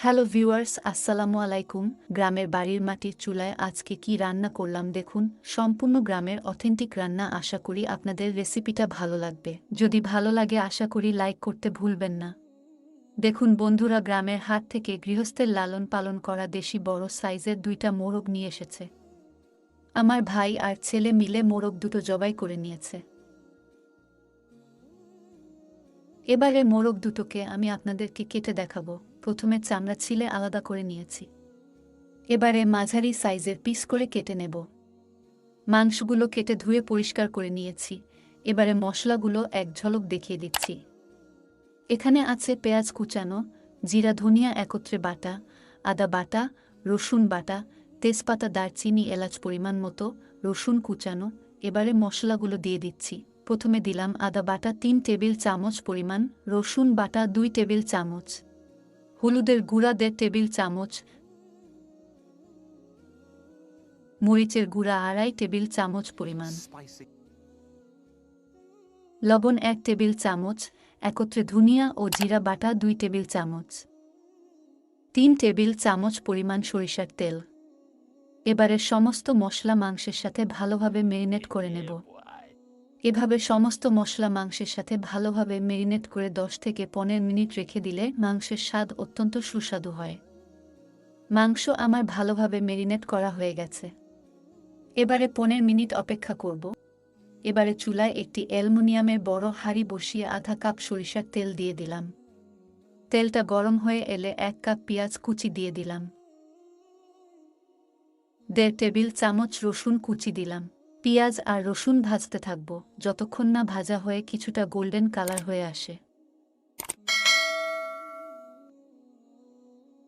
Hello viewers, আসসালামু আলাইকুম। গ্রামের বাড়ির মাটির চুলায় আজকে কি রান্না করলাম দেখুন। সম্পূর্ণ গ্রামের অথেন্টিক রান্না। আশা করি আপনাদের রেসিপিটা ভালো লাগবে। যদি ভালো লাগে আশা করি লাইক করতে ভুলবেন না। দেখুন বন্ধুরা, গ্রামের হাট থেকে গৃহস্থের লালন পালন করা দেশি বড় সাইজের 2টা মোরগ নিয়ে এসেছে। আমার ভাই আর ছেলে মিলে মোরগ দুটো জবাই করে নিয়েছে। এবারে মোরগ দুটোকে আমি আপনাদেরকে কেটে দেখাবো। প্রথমে চামড়া ছিলে আলাদা করে নিয়েছি। এবারে মাঝারি সাইজের পিস করে কেটে নেব। মাংসগুলো কেটে ধুয়ে পরিষ্কার করে নিয়েছি। এবারে মশলাগুলো এক ঝলক দেখিয়ে দিচ্ছি। এখানে আছে পেঁয়াজ কুচানো, জিরা ধনিয়া একত্রে বাটা, আদা বাটা, রসুন বাটা, তেজপাতা দারচিনি এলাচ পরিমাণ মতো, রসুন কুচানো। এবারে মশলাগুলো দিয়ে দিচ্ছি। প্রথমে দিলাম আদা বাটা 3 টেবিল চামচ পরিমাণ, রসুন বাটা 2 টেবিল চামচ, হলুদের গুঁড়া 1.5 টেবিল চামচ, মরিচের গুঁড়া 2.5 টেবিল চামচ পরিমাণ, লবণ 1 টেবিল চামচ, একত্রে ধনিয়া ও জিরা বাটা 2 টেবিল চামচ, 3 টেবিল চামচ পরিমাণ সরিষার তেল। এবারে সমস্ত মশলা মাংসের সাথে ভালোভাবে মেরিনেট করে নেব। এভাবে সমস্ত মশলা মাংসের সাথে ভালোভাবে মেরিনেট করে 10 থেকে 15 মিনিট রেখে দিলে মাংসের স্বাদ অত্যন্ত সুস্বাদু হয়। মাংস আমার ভালোভাবে মেরিনেট করা হয়ে গেছে। এবারে 15 মিনিট অপেক্ষা করব। এবারে চুলায় একটি অ্যালুমিনিয়ামের বড় হাঁড়ি বসিয়ে আধা কাপ সরিষার তেল দিয়ে দিলাম। তেলটা গরম হয়ে এলে 1 কাপ পেঁয়াজ কুচি দিয়ে দিলাম। 1.5 টেবিল চামচ রসুন কুচি দিলাম। পেঁয়াজ আর রসুন ভাজতে থাকব যতক্ষণ না ভাজা হয়ে কিছুটা গোল্ডেন কালার হয়ে আসে।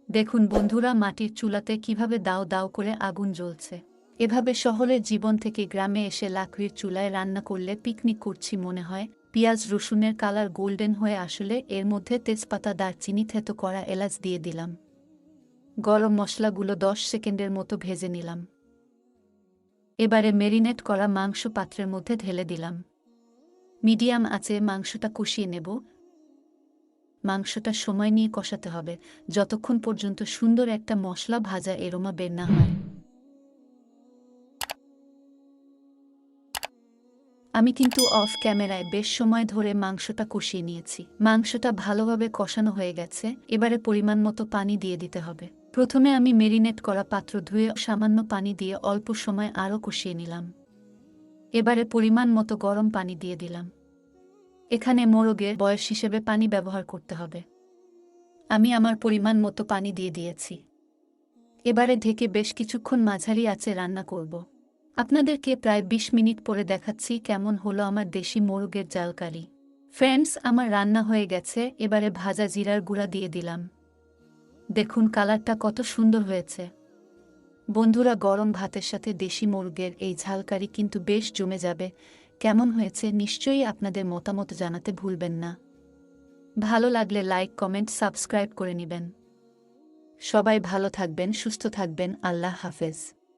দেখুন বন্ধুরা, মাটির চুলাতে কিভাবে দাও দাও করে আগুন জ্বলছে। এভাবে শহরের জীবন থেকে গ্রামে এসে লাকড়ির চুলায় রান্না করলে পিকনিক করছি মনে হয়। পেঁয়াজ রসুনের কালার গোল্ডেন হয়ে আসলে এর মধ্যে তেজপাতা দারচিনি থেতো করা এলাচ দিয়ে দিলাম। গরম মশলাগুলো 10 সেকেন্ডের মতো ভেজে নিলাম। এবারে মেরিনেট করা মাংস পাত্রের মধ্যে ঢেলে দিলাম। মিডিয়াম আঁচে মাংসটা কষিয়ে নেব। মাংসটা সময় নিয়ে কষাতে হবে যতক্ষণ পর্যন্ত সুন্দর একটা মশলা ভাজা এরোমা বের না হয়। আমি কিন্তু অফ ক্যামেরায় বেশ সময় ধরে মাংসটা কষিয়ে নিয়েছি। মাংসটা ভালোভাবে কষানো হয়ে গেছে। এবারে পরিমাণ মতো পানি দিয়ে দিতে হবে। প্রথমে আমি মেরিনেট করা পাত্র ধুয়ে সামান্য পানি দিয়ে অল্প সময় আরও কষিয়ে নিলাম। এবারে পরিমাণ মতো গরম পানি দিয়ে দিলাম। এখানে মোরগের বয়স হিসেবে পানি ব্যবহার করতে হবে। আমি আমার পরিমাণ মতো পানি দিয়ে দিয়েছি। এবারে ঢেকে বেশ কিছুক্ষণ মাঝারি আঁচে রান্না করব। আপনাদেরকে প্রায় 20 মিনিট পরে দেখাচ্ছি কেমন হলো আমার দেশি মোরগের জাল কারি। ফ্রেন্ডস, আমার রান্না হয়ে গেছে। এবারে ভাজা জিরার গুঁড়া দিয়ে দিলাম। দেখুন কালারটা কত সুন্দর হয়েছে। বন্ধুরা, গরম ভাতের সাথে দেশি মুরগের এই ঝাল কারি কিন্তু বেশ জমে যাবে। কেমন হয়েছে নিশ্চয়ই আপনাদের মতামত জানাতে ভুলবেন না। ভালো লাগলে লাইক কমেন্ট সাবস্ক্রাইব করে নেবেন। সবাই ভালো থাকবেন, সুস্থ থাকবেন। আল্লাহ হাফেজ।